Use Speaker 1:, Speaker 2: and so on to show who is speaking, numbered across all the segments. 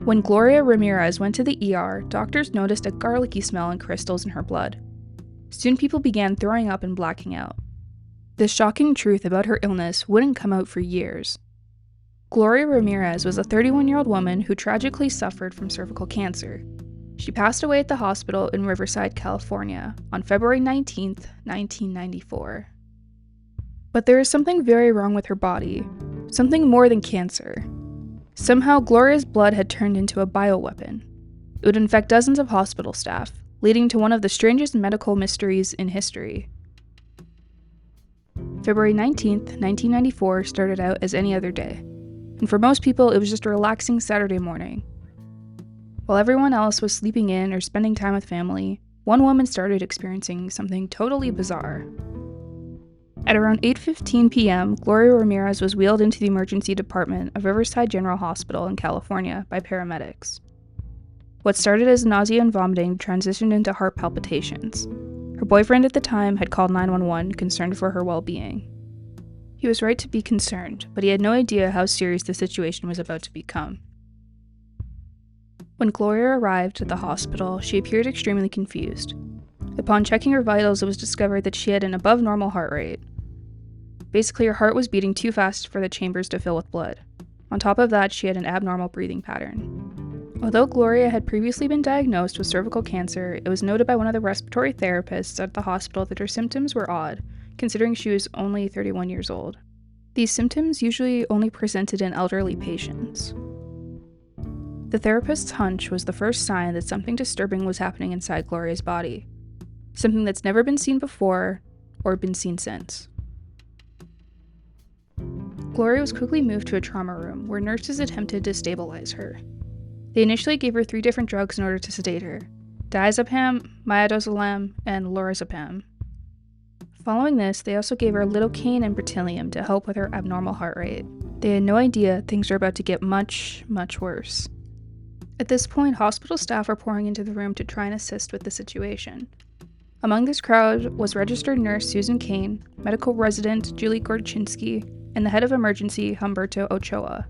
Speaker 1: When Gloria Ramirez went to the ER, doctors noticed a garlicky smell and crystals in her blood. Soon people began throwing up and blacking out. The shocking truth about her illness wouldn't come out for years. Gloria Ramirez was a 31-year-old woman who tragically suffered from cervical cancer. She passed away at the hospital in Riverside, California, on February 19, 1994. But there is something very wrong with her body, something more than cancer. Somehow, Gloria's blood had turned into a bioweapon. It would infect dozens of hospital staff, leading to one of the strangest medical mysteries in history. February 19, 1994 started out as any other day, and for most people it was just a relaxing Saturday morning. While everyone else was sleeping in or spending time with family, one woman started experiencing something totally bizarre. At around 8:15 p.m., Gloria Ramirez was wheeled into the emergency department of Riverside General Hospital in California by paramedics. What started as nausea and vomiting transitioned into heart palpitations. Her boyfriend at the time had called 911, concerned for her well-being. He was right to be concerned, but he had no idea how serious the situation was about to become. When Gloria arrived at the hospital, she appeared extremely confused. Upon checking her vitals, it was discovered that she had an above-normal heart rate. Basically, her heart was beating too fast for the chambers to fill with blood. On top of that, she had an abnormal breathing pattern. Although Gloria had previously been diagnosed with cervical cancer, it was noted by one of the respiratory therapists at the hospital that her symptoms were odd, considering she was only 31 years old. These symptoms usually only presented in elderly patients. The therapist's hunch was the first sign that something disturbing was happening inside Gloria's body. Something that's never been seen before, or been seen since. Gloria was quickly moved to a trauma room, where nurses attempted to stabilize her. They initially gave her 3 different drugs in order to sedate her: diazepam, midazolam, and lorazepam. Following this, they also gave her lidocaine and beryllium to help with her abnormal heart rate. They had no idea things were about to get much, much worse. At this point, hospital staff were pouring into the room to try and assist with the situation. Among this crowd was registered nurse Susan Kane, medical resident Julie Gorczynski, and the head of emergency Humberto Ochoa.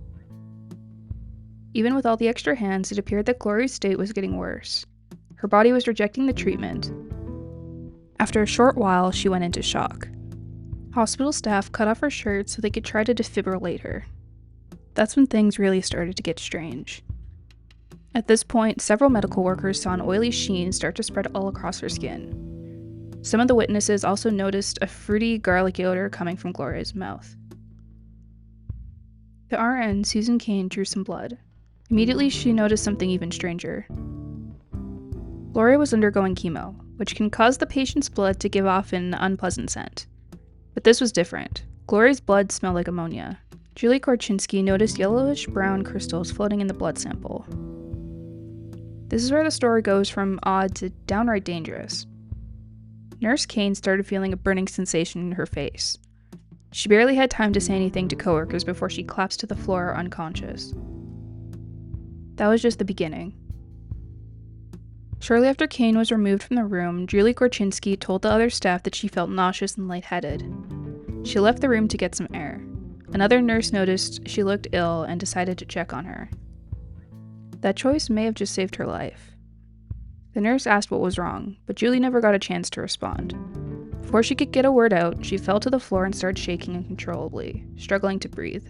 Speaker 1: Even with all the extra hands, it appeared that Gloria's state was getting worse. Her body was rejecting the treatment. After a short while, she went into shock. Hospital staff cut off her shirt so they could try to defibrillate her. That's when things really started to get strange. At this point, several medical workers saw an oily sheen start to spread all across her skin. Some of the witnesses also noticed a fruity, garlic odor coming from Gloria's mouth. The RN, Susan Kane, drew some blood. Immediately, she noticed something even stranger. Gloria was undergoing chemo, which can cause the patient's blood to give off an unpleasant scent. But this was different. Gloria's blood smelled like ammonia. Julie Gorczynski noticed yellowish-brown crystals floating in the blood sample. This is where the story goes from odd to downright dangerous. Nurse Kane started feeling a burning sensation in her face. She barely had time to say anything to coworkers before she collapsed to the floor unconscious. That was just the beginning. Shortly after Kane was removed from the room, Julie Gorczynski told the other staff that she felt nauseous and lightheaded. She left the room to get some air. Another nurse noticed she looked ill and decided to check on her. That choice may have just saved her life. The nurse asked what was wrong, but Julie never got a chance to respond. Before she could get a word out, she fell to the floor and started shaking uncontrollably, struggling to breathe.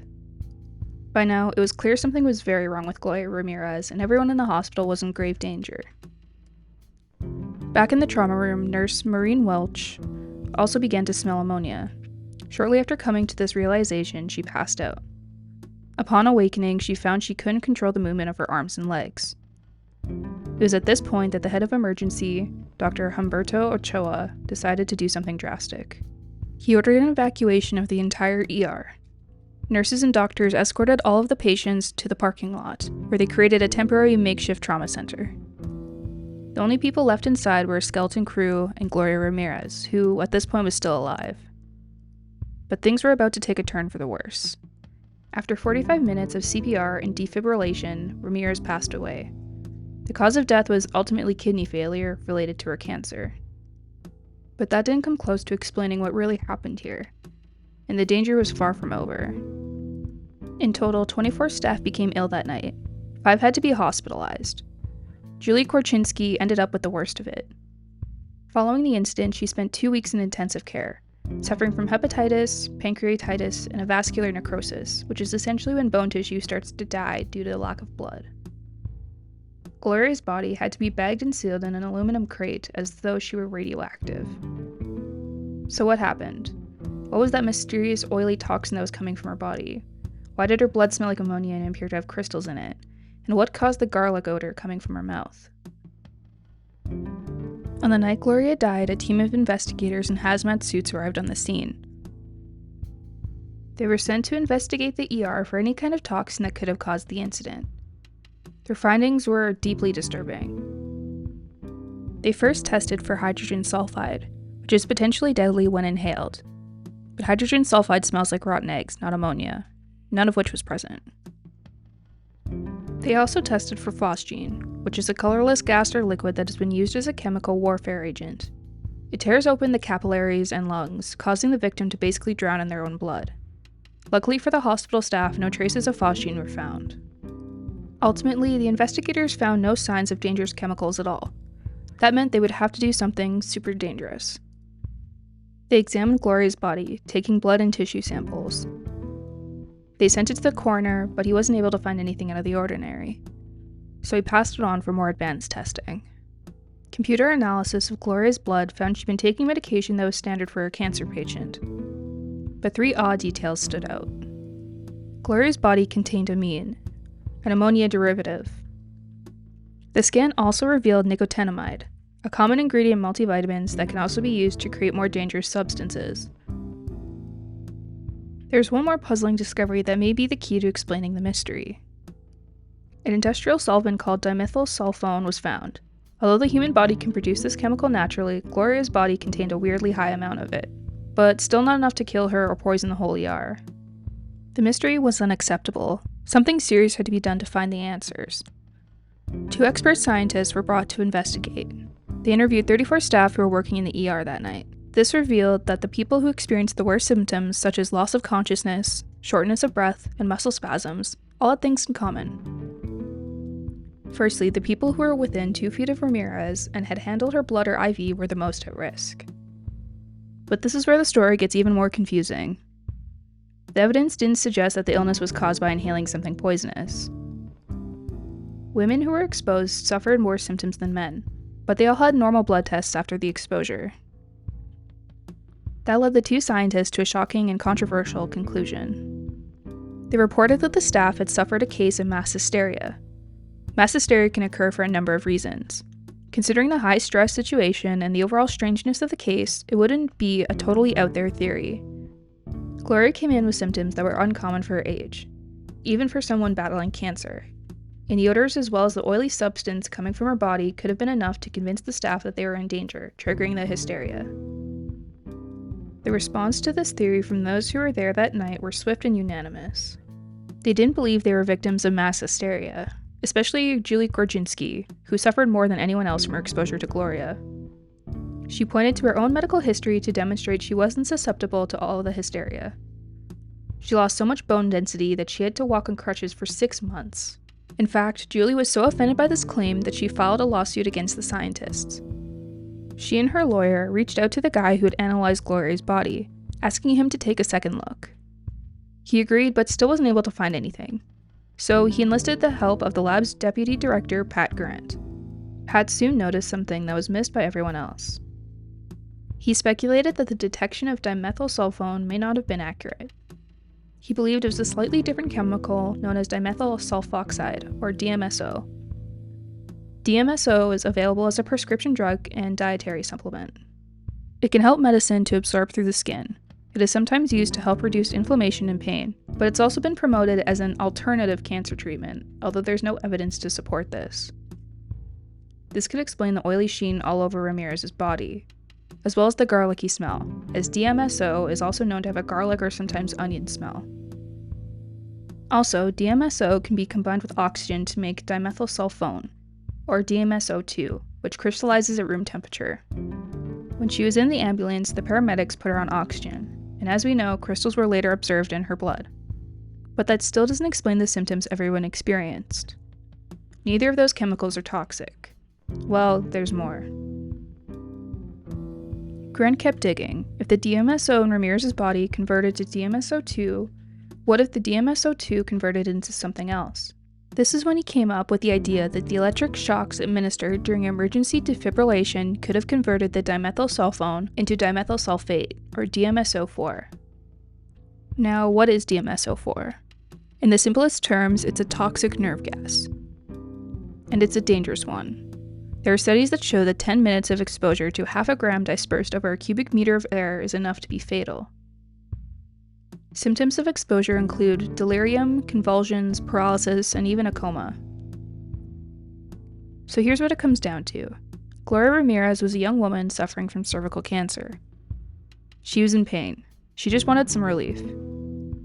Speaker 1: By now, it was clear something was very wrong with Gloria Ramirez, and everyone in the hospital was in grave danger. Back in the trauma room, nurse Maureen Welch also began to smell ammonia. Shortly after coming to this realization, she passed out. Upon awakening, she found she couldn't control the movement of her arms and legs. It was at this point that the head of emergency, Dr. Humberto Ochoa, decided to do something drastic. He ordered an evacuation of the entire ER. Nurses and doctors escorted all of the patients to the parking lot, where they created a temporary makeshift trauma center. The only people left inside were a skeleton crew and Gloria Ramirez, who at this point was still alive. But things were about to take a turn for the worse. After 45 minutes of CPR and defibrillation, Ramirez passed away. The cause of death was ultimately kidney failure related to her cancer. But that didn't come close to explaining what really happened here, and the danger was far from over. In total, 24 staff became ill that night. 5 had to be hospitalized. Julie Korchinski ended up with the worst of it. Following the incident, she spent 2 weeks in intensive care, suffering from hepatitis, pancreatitis, and a vascular necrosis, which is essentially when bone tissue starts to die due to the lack of blood. Gloria's body had to be bagged and sealed in an aluminum crate as though she were radioactive. So what happened? What was that mysterious oily toxin that was coming from her body? Why did her blood smell like ammonia and appear to have crystals in it? And what caused the garlic odor coming from her mouth? On the night Gloria died, a team of investigators in hazmat suits arrived on the scene. They were sent to investigate the ER for any kind of toxin that could have caused the incident. Their findings were deeply disturbing. They first tested for hydrogen sulfide, which is potentially deadly when inhaled. But hydrogen sulfide smells like rotten eggs, not ammonia, none of which was present. They also tested for phosgene, which is a colorless gas or liquid that has been used as a chemical warfare agent. It tears open the capillaries and lungs, causing the victim to basically drown in their own blood. Luckily for the hospital staff, no traces of phosgene were found. Ultimately, the investigators found no signs of dangerous chemicals at all. That meant they would have to do something super dangerous. They examined Gloria's body, taking blood and tissue samples. They sent it to the coroner, but he wasn't able to find anything out of the ordinary. So he passed it on for more advanced testing. Computer analysis of Gloria's blood found she'd been taking medication that was standard for a cancer patient. But 3 odd details stood out. Gloria's body contained amine, an ammonia derivative. The scan also revealed nicotinamide, a common ingredient in multivitamins that can also be used to create more dangerous substances. There's one more puzzling discovery that may be the key to explaining the mystery. An industrial solvent called dimethylsulfone was found. Although the human body can produce this chemical naturally, Gloria's body contained a weirdly high amount of it, but still not enough to kill her or poison the whole ER. The mystery was unacceptable. Something serious had to be done to find the answers. 2 expert scientists were brought to investigate. They interviewed 34 staff who were working in the ER that night. This revealed that the people who experienced the worst symptoms, such as loss of consciousness, shortness of breath, and muscle spasms, all had things in common. Firstly, the people who were within 2 feet of Ramirez and had handled her blood or IV were the most at risk. But this is where the story gets even more confusing. The evidence didn't suggest that the illness was caused by inhaling something poisonous. Women who were exposed suffered more symptoms than men, but they all had normal blood tests after the exposure. That led the 2 scientists to a shocking and controversial conclusion. They reported that the staff had suffered a case of mass hysteria. Mass hysteria can occur for a number of reasons. Considering the high-stress situation and the overall strangeness of the case, it wouldn't be a totally out-there theory. Gloria came in with symptoms that were uncommon for her age, even for someone battling cancer. And the odors as well as the oily substance coming from her body could have been enough to convince the staff that they were in danger, triggering the hysteria. The response to this theory from those who were there that night were swift and unanimous. They didn't believe they were victims of mass hysteria, especially Julie Korchinski, who suffered more than anyone else from her exposure to Gloria. She pointed to her own medical history to demonstrate she wasn't susceptible to all of the hysteria. She lost so much bone density that she had to walk on crutches for 6 months. In fact, Julie was so offended by this claim that she filed a lawsuit against the scientists. She and her lawyer reached out to the guy who had analyzed Gloria's body, asking him to take a second look. He agreed, but still wasn't able to find anything. So he enlisted the help of the lab's deputy director, Pat Grant. Pat soon noticed something that was missed by everyone else. He speculated that the detection of dimethylsulfone may not have been accurate. He believed it was a slightly different chemical known as dimethyl sulfoxide, or DMSO. DMSO is available as a prescription drug and dietary supplement. It can help medicine to absorb through the skin. It is sometimes used to help reduce inflammation and pain, but it's also been promoted as an alternative cancer treatment, although there's no evidence to support this. This could explain the oily sheen all over Ramirez's body, as well as the garlicky smell, as DMSO is also known to have a garlic or sometimes onion smell. Also, DMSO can be combined with oxygen to make dimethylsulfone, or DMSO2, which crystallizes at room temperature. When she was in the ambulance, the paramedics put her on oxygen, and as we know, crystals were later observed in her blood. But that still doesn't explain the symptoms everyone experienced. Neither of those chemicals are toxic. Well, there's more. Grant kept digging. If the DMSO in Ramirez's body converted to DMSO2, what if the DMSO2 converted into something else? This is when he came up with the idea that the electric shocks administered during emergency defibrillation could have converted the dimethylsulfone into dimethyl sulfate, or DMSO4. Now, what is DMSO4? In the simplest terms, it's a toxic nerve gas. And it's a dangerous one. There are studies that show that 10 minutes of exposure to half a gram dispersed over a cubic meter of air is enough to be fatal. Symptoms of exposure include delirium, convulsions, paralysis, and even a coma. So here's what it comes down to. Gloria Ramirez was a young woman suffering from cervical cancer. She was in pain. She just wanted some relief.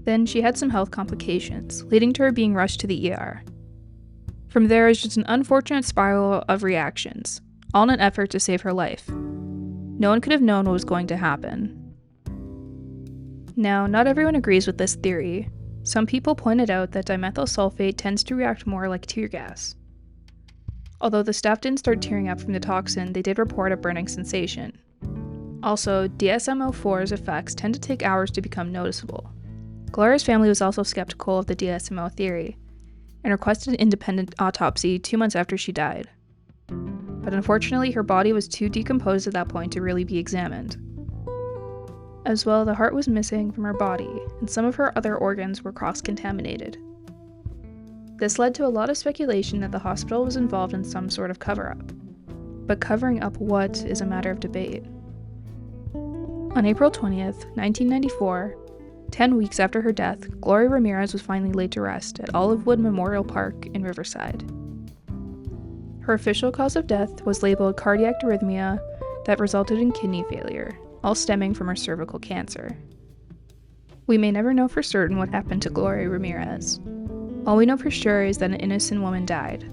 Speaker 1: Then she had some health complications, leading to her being rushed to the ER. From there is just an unfortunate spiral of reactions, all in an effort to save her life. No one could have known what was going to happen. Now, not everyone agrees with this theory. Some people pointed out that dimethyl sulfate tends to react more like tear gas. Although the staff didn't start tearing up from the toxin, they did report a burning sensation. Also, DSMO4's effects tend to take hours to become noticeable. Gloria's family was also skeptical of the DSMO theory, and requested an independent autopsy 2 months after she died. But unfortunately, her body was too decomposed at that point to really be examined. As well, the heart was missing from her body, and some of her other organs were cross-contaminated. This led to a lot of speculation that the hospital was involved in some sort of cover-up. But covering up what is a matter of debate. On April 20th, 1994, 10 weeks after her death, Gloria Ramirez was finally laid to rest at Olivewood Memorial Park in Riverside. Her official cause of death was labeled cardiac arrhythmia that resulted in kidney failure, all stemming from her cervical cancer. We may never know for certain what happened to Gloria Ramirez. All we know for sure is that an innocent woman died.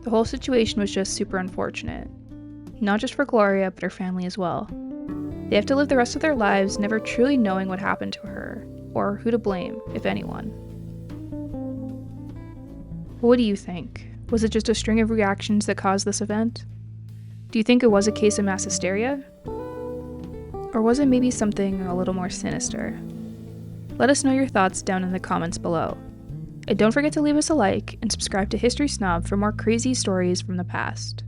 Speaker 1: The whole situation was just super unfortunate, not just for Gloria, but her family as well. They have to live the rest of their lives never truly knowing what happened to her, or who to blame, if anyone. What do you think? Was it just a string of reactions that caused this event? Do you think it was a case of mass hysteria? Or was it maybe something a little more sinister? Let us know your thoughts down in the comments below. And don't forget to leave us a like and subscribe to History Snob for more crazy stories from the past.